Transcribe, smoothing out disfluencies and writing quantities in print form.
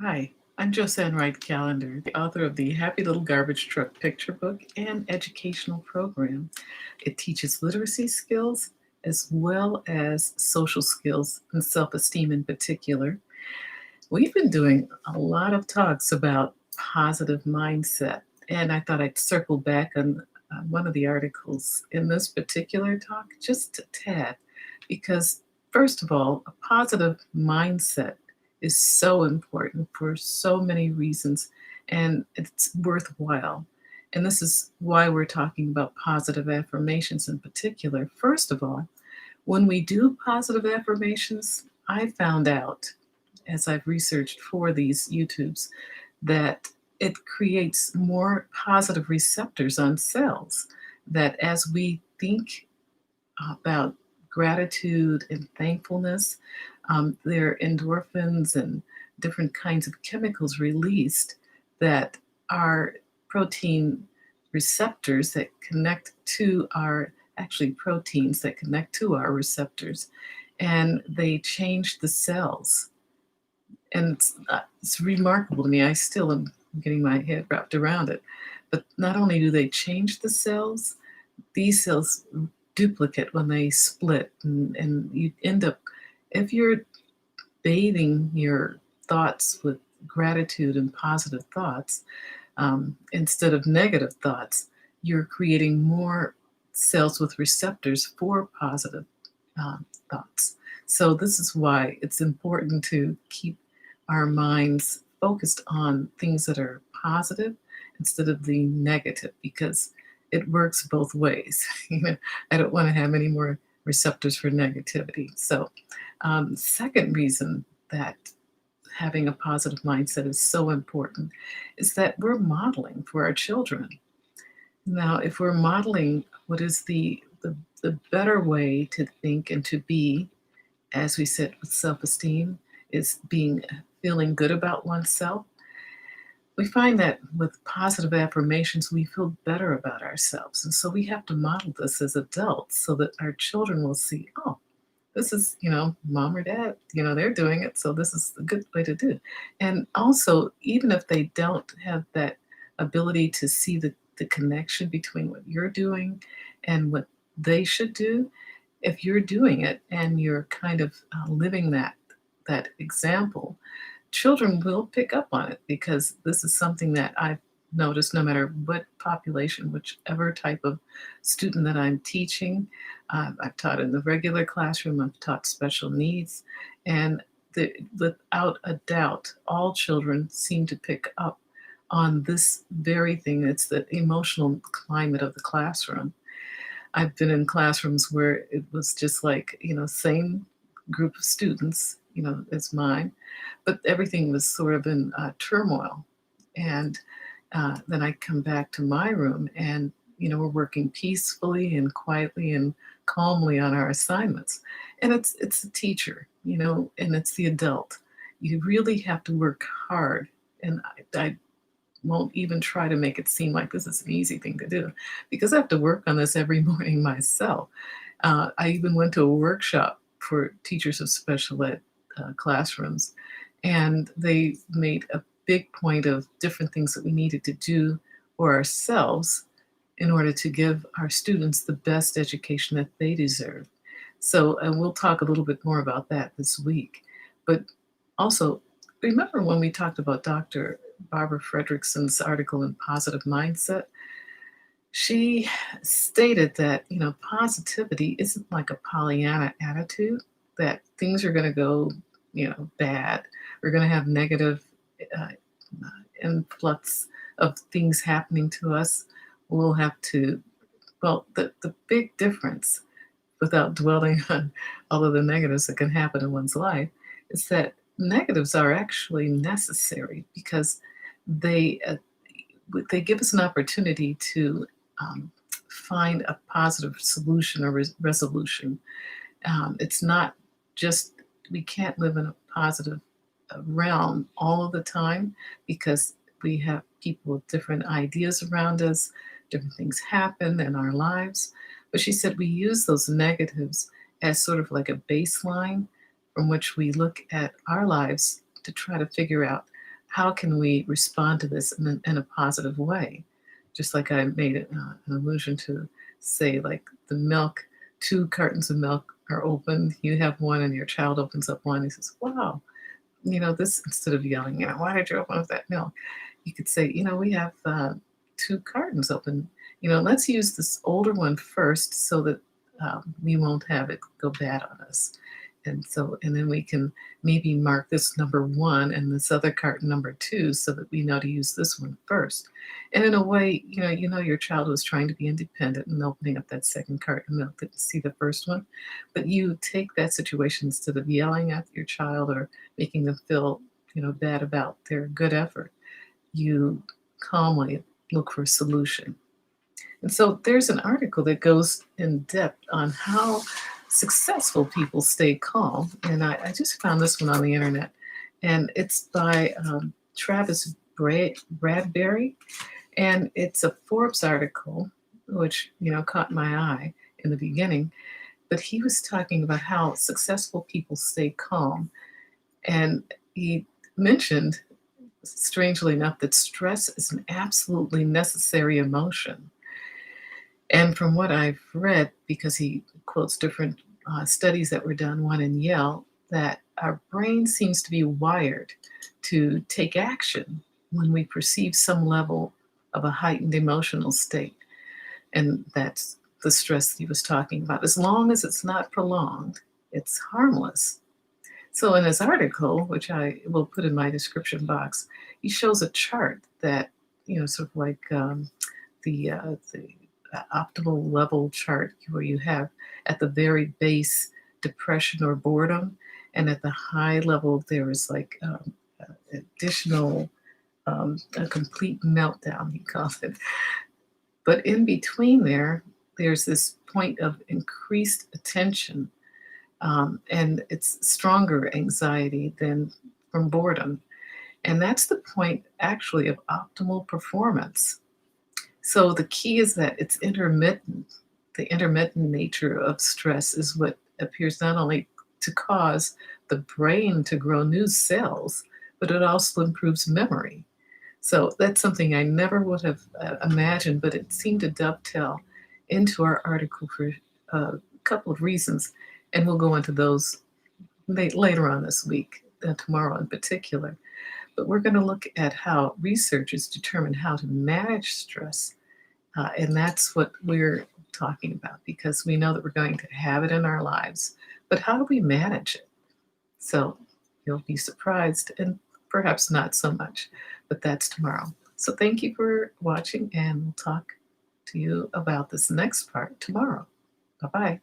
Hi, I'm Josanne Wright Callender, the author of the Happy Little Garbage Truck picture book and educational program. It teaches literacy skills as well as social skills and self esteem in particular. We've been doing a lot of talks about positive mindset, and I thought I'd circle back on one of the articles in this particular talk just a tad, because, first of all, a positive mindset is so important for so many reasons, and it's worthwhile. And this is why we're talking about positive affirmations in particular. First of all, when we do positive affirmations, I found out as I've researched for these YouTubes that it creates more positive receptors on cells. That as we think about gratitude and thankfulness, there are endorphins and different kinds of chemicals released that are protein receptors that connect to our actually proteins that connect to our receptors, and they change the cells. And it's remarkable to me. I still am getting my head wrapped around it. But not only do they change the cells, these cells duplicate when they split, and you end up, if you're bathing your thoughts with gratitude and positive thoughts instead of negative thoughts, you're creating more cells with receptors for positive thoughts. So, this is why it's important to keep our minds focused on things that are positive instead of the negative, because it works both ways. I don't want to have any more receptors for negativity. So, second reason that having a positive mindset is so important is that we're modeling for our children. Now, if we're modeling what is the better way to think and to be, as we said with self-esteem, is being feeling good about oneself. We find that with positive affirmations, we feel better about ourselves. And so we have to model this as adults so that our children will see, oh, this is, mom or dad, they're doing it. So this is a good way to do it. And also, even if they don't have that ability to see the connection between what you're doing and what they should do, if you're doing it and you're kind of living that example, children will pick up on it, because this is something that I've noticed no matter what population, whichever type of student that I'm teaching. I've taught in the regular classroom, I've taught special needs, and without a doubt, all children seem to pick up on this very thing. It's the emotional climate of the classroom. I've been in classrooms where it was just like, same group of students, as mine, but everything was sort of in turmoil. And then I come back to my room and, we're working peacefully and quietly and calmly on our assignments. And it's the teacher, and it's the adult. You really have to work hard. And I won't even try to make it seem like this is an easy thing to do, because I have to work on this every morning myself. I even went to a workshop for teachers of special ed classrooms, and they made a big point of different things that we needed to do for ourselves in order to give our students the best education that they deserve. So, and we'll talk a little bit more about that this week. But also, remember when we talked about Dr. Barbara Fredrickson's article in Positive Mindset? She stated that, positivity isn't like a Pollyanna attitude, that things are going to go, bad. We're going to have negative uh, influx of things happening to us. We'll have to, well, the big difference, without dwelling on all of the negatives that can happen in one's life, is that negatives are actually necessary, because they uh, they give us an opportunity to find a positive solution or resolution. It's not just, we can't live in a positive realm all of the time, because we have people with different ideas around us, different things happen in our lives. But she said we use those negatives as sort of like a baseline from which we look at our lives to try to figure out how can we respond to this in a positive way? Just like I made an allusion to, say, like the milk, two cartons of milk are open. You have one, and your child opens up one. He says, "Wow, this," instead of yelling, "Why did you open up that milk?" You could say, "We have two cartons open. Let's use this older one first so that we won't have it go bad on us." And then we can maybe mark this number one and this other carton number two so that we know to use this one first. And in a way, your child was trying to be independent and opening up that second carton of milk, didn't see the first one. But you take that situation, instead of yelling at your child or making them feel, bad about their good effort, you calmly look for a solution. And so there's an article that goes in depth on how successful people stay calm. And I just found this one on the internet. And it's by Travis Bradbury. And it's a Forbes article, which, caught my eye in the beginning. But he was talking about how successful people stay calm. And he mentioned, strangely enough, that stress is an absolutely necessary emotion. And from what I've read, because he quotes different studies that were done, one in Yale, that our brain seems to be wired to take action when we perceive some level of a heightened emotional state. And that's the stress he was talking about. As long as it's not prolonged, it's harmless. So in his article, which I will put in my description box, he shows a chart that, sort of like the optimal level chart, where you have at the very base depression or boredom, and at the high level there is like additional a complete meltdown, he calls it. But in between there's this point of increased attention, and it's stronger anxiety than from boredom. And that's the point, actually, of optimal performance. So the key is that it's intermittent. The intermittent nature of stress is what appears not only to cause the brain to grow new cells, but it also improves memory. So that's something I never would have imagined, but it seemed to dovetail into our article for a couple of reasons. And we'll go into those later on this week, tomorrow in particular. But we're going to look at how researchers determine how to manage stress. And that's what we're talking about, because we know that we're going to have it in our lives. But how do we manage it? So you'll be surprised, and perhaps not so much, but that's tomorrow. So thank you for watching, and we'll talk to you about this next part tomorrow. Bye-bye.